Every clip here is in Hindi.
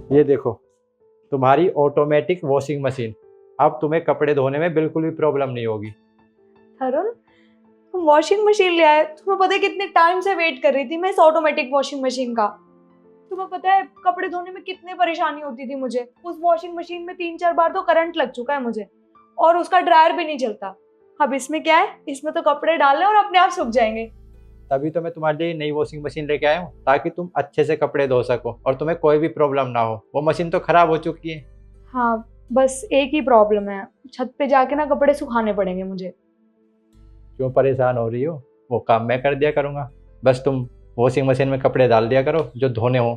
ये देखो, तुम्हारी ऑटोमेटिक वॉशिंग मशीन। अब तुम्हें कपड़े धोने में बिल्कुल भी प्रॉब्लम नहीं होगी। तरुण, तुम वॉशिंग मशीन ले आए। तुम्हें पता है कितने टाइम से वेट कर रही थी मैं इस ऑटोमेटिक वॉशिंग मशीन का। तुम्हें पता है कपड़े धोने में कितनी परेशानी होती थी मुझे। उस वॉशिंग मशीन में 3-4 बार तो करंट लग चुका है मुझे, और उसका ड्रायर भी नहीं चलता। अब इसमें क्या है, इसमें तो कपड़े डालने और अपने आप सूख जाएंगे। तभी तो मैं तुम्हारे लिए नई वॉशिंग मशीन लेके आया हूँ, ताकि तुम अच्छे से कपड़े धो सको और तुम्हें कोई भी प्रॉब्लम ना हो। वो मशीन तो खराब हो चुकी है। हाँ, बस एक ही प्रॉब्लम है, छत पे जाके ना कपड़े सुखाने पड़ेंगे मुझे। क्यों परेशान हो रही हो? वो काम मैं कर दिया करूँगा। बस तुम वॉशिंग मशीन में कपड़े डाल दिया करो जो धोने हो।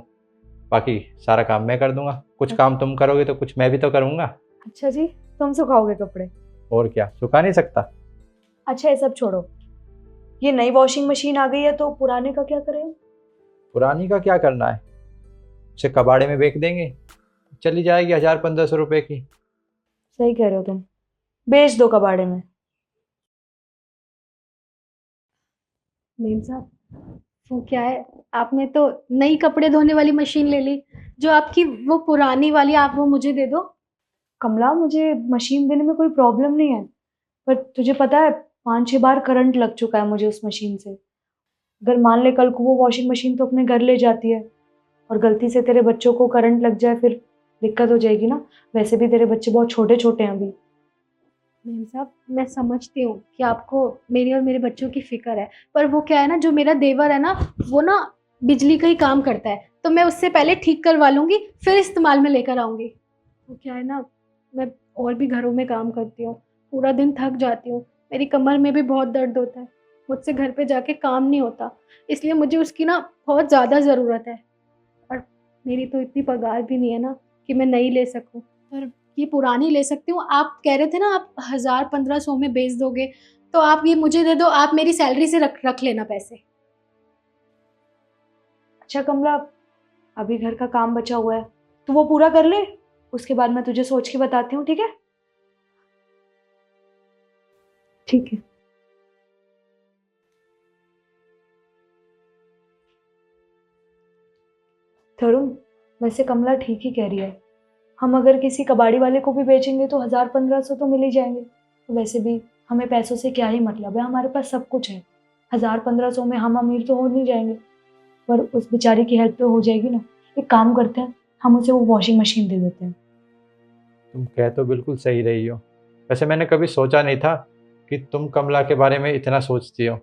बाकी सारा काम मैं कर दूंगा। कुछ काम तुम करोगे तो कुछ मैं भी तो करूँगा। अच्छा जी, तुम सुखाओगे कपड़े? और क्या, सुखा नहीं सकता? अच्छा, ये सब छोड़ो। ये नई वॉशिंग मशीन आ गई है तो पुराने का क्या करें? पुरानी का क्या करना है? उसे कबाड़े में बेच देंगे, चली जाएगी 1000-1500 रुपए की। सही कह रहे हो तुम, बेच दो कबाड़े में। मेम साहब, वो क्या है, आपने तो नई कपड़े धोने वाली मशीन ले ली। जो आपकी वो पुरानी वाली, आप वो मुझे दे दो। कमला, मुझे मशीन देने में कोई प्रॉब्लम नहीं है, पर तुझे पता है 5-6 बार करंट लग चुका है मुझे उस मशीन से। अगर मान ले कल को वो वॉशिंग मशीन तो अपने घर ले जाती है और गलती से तेरे बच्चों को करंट लग जाए, फिर दिक्कत हो जाएगी ना। वैसे भी तेरे बच्चे बहुत छोटे छोटे हैं अभी। मेम साहब, मैं समझती हूँ कि आपको मेरी और मेरे बच्चों की फिक्र है, पर वो क्या है ना, जो मेरा देवर है ना, वो ना बिजली का ही काम करता है, तो मैं उससे पहले ठीक करवा लूंगी, फिर इस्तेमाल में लेकर आऊंगी। वो क्या है ना, मैं और भी घरों में काम करती हूँ, पूरा दिन थक जाती हूँ, मेरी कमर में भी बहुत दर्द होता है, मुझसे घर पे जाके काम नहीं होता, इसलिए मुझे उसकी ना बहुत ज़्यादा ज़रूरत है। और मेरी तो इतनी पगार भी नहीं है ना कि मैं नई ले सकूं, पर ये पुरानी ले सकती हूँ। आप कह रहे थे ना आप 1000-1500 में बेच दोगे, तो आप ये मुझे दे दो, आप मेरी सैलरी से रख रख लेना पैसे। अच्छा कमला, अभी घर का काम बचा हुआ है तो वो पूरा कर ले, उसके बाद मैं तुझे सोच के बताती हूँ, ठीक है? ठीक है। तरुण, वैसे कमला ठीक ही कह रही है। हम अगर किसी कबाड़ी वाले को भी बेचेंगे तो 1000-1500 तो मिल ही जाएंगे। तो वैसे भी हमें पैसों से क्या ही मतलब है, हमारे पास सब कुछ है। 1000-1500 में हम अमीर तो हो नहीं जाएंगे, पर उस बेचारी की हेल्प तो हो जाएगी ना। एक काम करते हैं, हम उसे वो वॉशिंग मशीन दे देते हैं। तुम कह तो बिल्कुल सही रही हो। वैसे मैंने कभी सोचा नहीं था कि तुम कमला के बारे में इतना सोचती हो।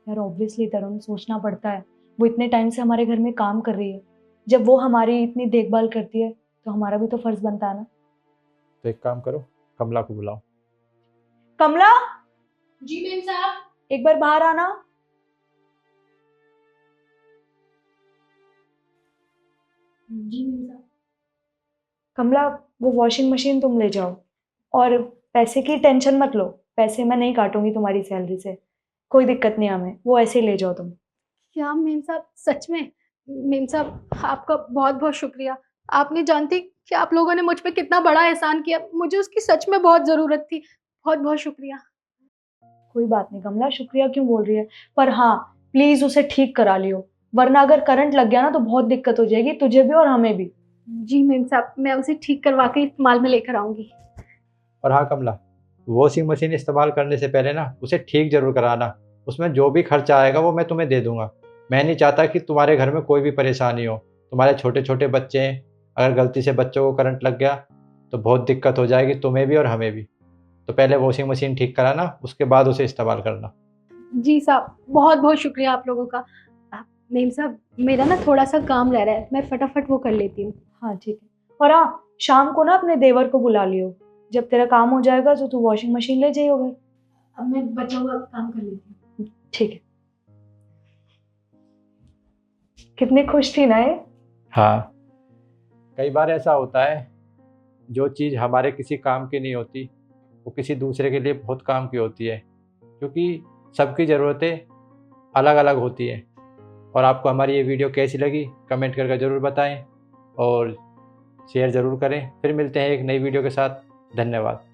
यार ऑब्वियसली तरुण, सोचना पड़ता है। वो इतने टाइम से हमारे घर में काम कर रही है, जब वो हमारी इतनी देखभाल करती है तो हमारा भी तो फर्ज बनता है ना। तो एक काम करो, कमला को बुलाओ। कमला, जी मेम साहब। एक बार बाहर आना। जी मेम साहब। कमला, वो वॉशिंग मशीन तुम ले जाओ, और पैसे की टेंशन मत लो। पैसे मैं नहीं काटूंगी तुम्हारी सैलरी से, कोई दिक्कत नहीं है हमें। वो ऐसे ही ले जाओ तुम। क्या मेम साहब, सच में? मेम साहब, आपका बहुत बहुत शुक्रिया। आप नहीं जानती कि आप लोगों ने मुझ पे कितना बड़ा एहसान किया, मुझे उसकी सच में बहुत ज़रूरत थी। बहुत बहुत शुक्रिया। कोई बात नहीं कमला, शुक्रिया क्यों बोल रही है। पर हाँ, प्लीज उसे ठीक करा लियो, वरना अगर करंट लग गया ना तो बहुत दिक्कत हो जाएगी तुझे भी और हमें भी। जी मेम साहब, मैं उसे ठीक करवा के इस्तेमाल में लेकर आऊंगी। और हाँ कमला, वॉशिंग मशीन इस्तेमाल करने से पहले ना उसे ठीक जरूर कराना। उसमें जो भी खर्चा आएगा वो मैं तुम्हें दे दूंगा। मैं नहीं चाहता कि तुम्हारे घर में कोई भी परेशानी हो। तुम्हारे छोटे छोटे बच्चे हैं, अगर गलती से बच्चों को करंट लग गया तो बहुत दिक्कत हो जाएगी तुम्हें भी और हमें भी। तो पहले वॉशिंग मशीन ठीक कराना, उसके बाद उसे इस्तेमाल करना। जी साहब, बहुत बहुत शुक्रिया आप लोगों का। मेम साहब, मेरा ना थोड़ा सा काम रह रहा है, मैं फटाफट वो कर लेती हूँ। हाँ ठीक है। और हाँ, शाम को ना अपने देवर को बुला लियो। जब तेरा काम हो जाएगा तो तू वॉशिंग मशीन ले जाइयो घर। अब मैं बचा हुआ काम कर लेती हूँ। ठीक है। कितनी खुश थी ना ये। हाँ, कई बार ऐसा होता है, जो चीज़ हमारे किसी काम की नहीं होती वो किसी दूसरे के लिए बहुत काम की होती है, क्योंकि सबकी ज़रूरतें अलग अलग होती हैं। और आपको हमारी ये वीडियो कैसी लगी कमेंट करके ज़रूर बताएं और शेयर ज़रूर करें। फिर मिलते हैं एक नई वीडियो के साथ। धन्यवाद।